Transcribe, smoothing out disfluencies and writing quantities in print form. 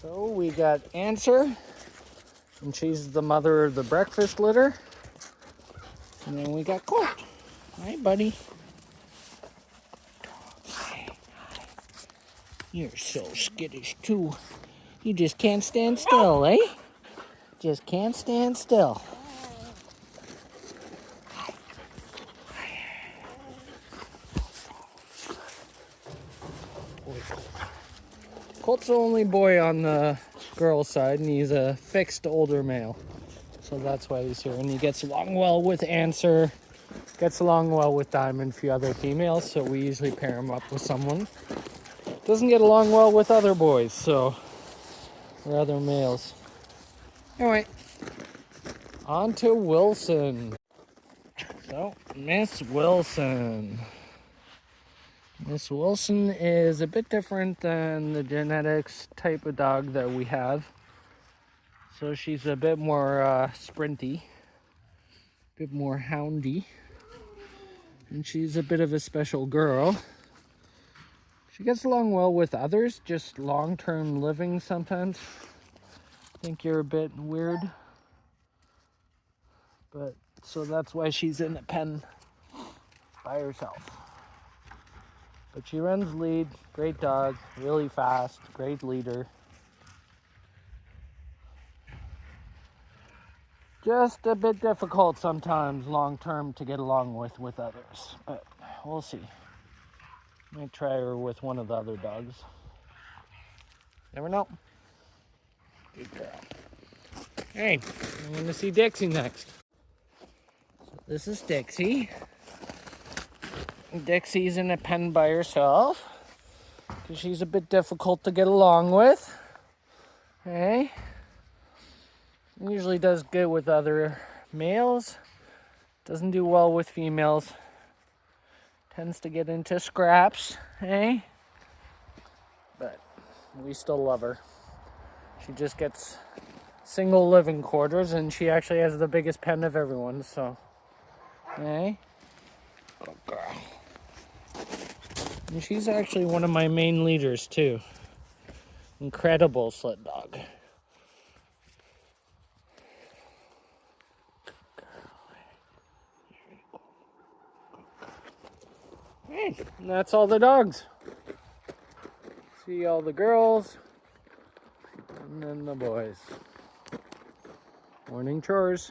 So we got Answer, and she's the mother of the breakfast litter. And then we got Colt. Hi, buddy. Hi. You're so skittish, too. You just can't stand still, eh? Just can't stand still. Colt's the only boy on the girl side, and he's a fixed older male. So that's why he's here. And he gets along well with Answer, gets along well with Diamond, a few other females, so we usually pair him up with someone. Doesn't get along well with other boys, or other males. Anyway, on to Wilson. So, Miss Wilson. Miss Wilson is a bit different than the genetics type of dog that we have. So she's a bit more sprinty, a bit more houndy, and she's a bit of a special girl. She gets along well with others, just long-term living sometimes. I think you're a bit weird, but so that's why she's in a pen by herself. But she runs lead, great dog, really fast, great leader. Just a bit difficult sometimes long term to get along with others, but we'll see. Might try her with one of the other dogs. Never know. Good girl. Hey, I'm going to see Dixie next. So this is Dixie. Dixie's in a pen by herself because she's a bit difficult to get along with. Hey. Usually does good with other males. Doesn't do well with females. Tends to get into scraps, eh? But we still love her. She just gets single living quarters, and she actually has the biggest pen of everyone, so. Eh? Good girl. And she's actually one of my main leaders, too. Incredible sled dog. Hey, and that's all the dogs. See all the girls, and then the boys. Morning chores.